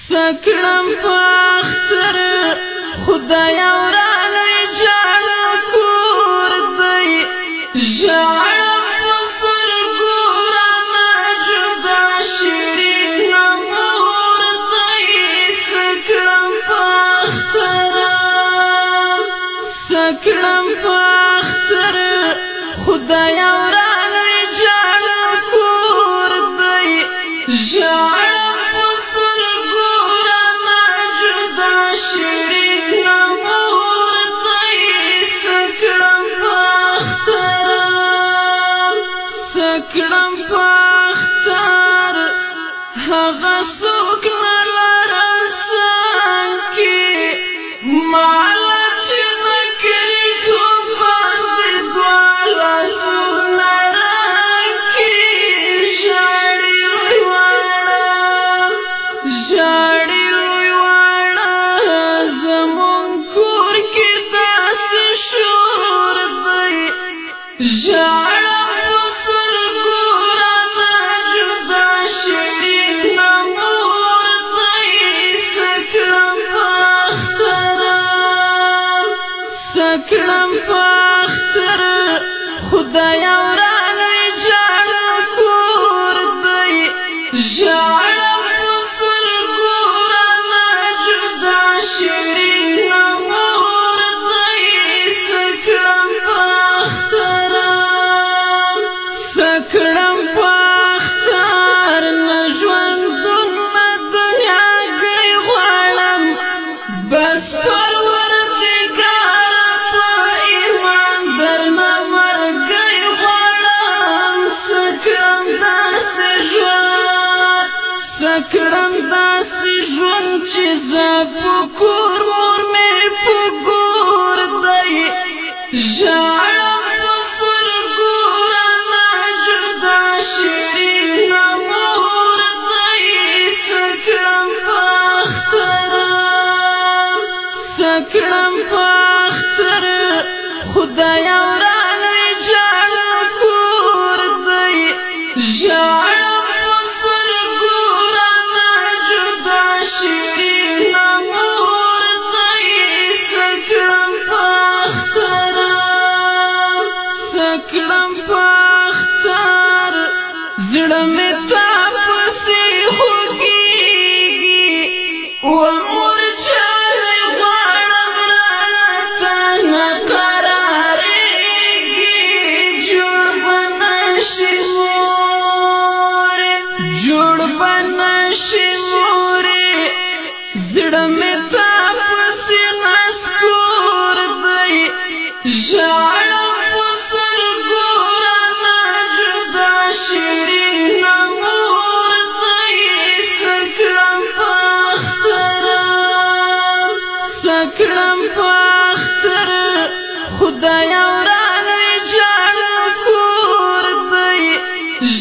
سکړم په اختر خدایا ورانوي جانو کور دی ژړم په سترګو رانه جدا شیرین مور دی سکړم په اختر خدایا ورانوي جانو کور دی ژړم په سترګو رانه جدا شیرین مور دی سکړم په اختر هغه څوک نه لرم څنګ کې ماله چې د کریزو باندې دواړه سونه راکړي ژاړي لوی واړه زموږ کور کې داسې شور دی ژړم په سترګو رانه جدا شیرین مور دی سکړم په اختر خدایا ورانوي جانو کور دی ژړم په سترګو رانه جدا شیرین مور دی سکړم په اختر نه ژوندون نه دنیا گئی غواړم بس پروردګار په ایمان درنه مرګی غواړم سکړم داسې ژوند چې زه په کور مور مې په ګور دی ژړم په سترګو رانه جدا شیرین مور دی سکړم په اختر خدایا ورانوي جانو کور دی ژړم په سترګو رانه جدا شیرین مور دی سکړم په اختر زړه مې تا پسې خوږېږي و مور چارې غواړم راته نه قرارېږي جوړ به نشي مورې زړه مې تا پسې نسکور دی ژړم په سترګو رانه جدا شیرین مور دی سکړم په اختر خدایا ورانوي جانو کور دی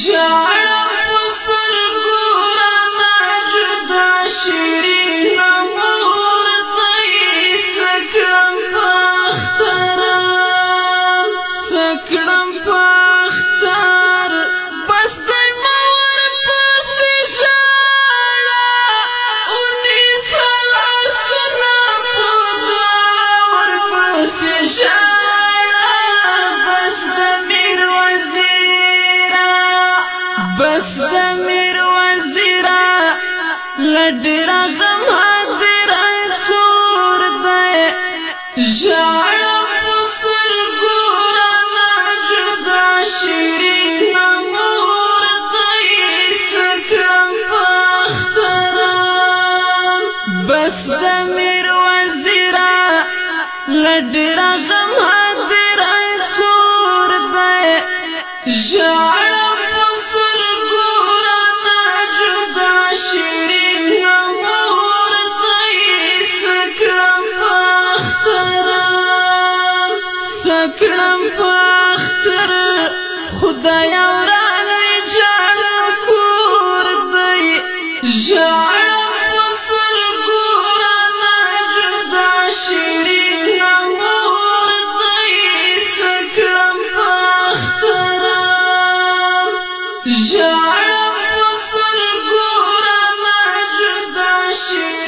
ژړم په سترګو رانه جدا شیرین مور دی سکړم په اختر بس د مور پسې ژړه اونیسه لاسونه په دعا ورپسې ژړه بس د میر وزیره له ډېره غمه ډېره کور دی ژړم په سترګو رانه جدا شیرین مور دی سکړم په اختر بس د میر وزیره له ډېره غمه ډېره کور دی ژړم په سترګو رانه جدا شیرین مور دی سکړم په اختر خدایا ورانوي جانو کور دی ژړم په سترګو رانه جدا شیرین مور شي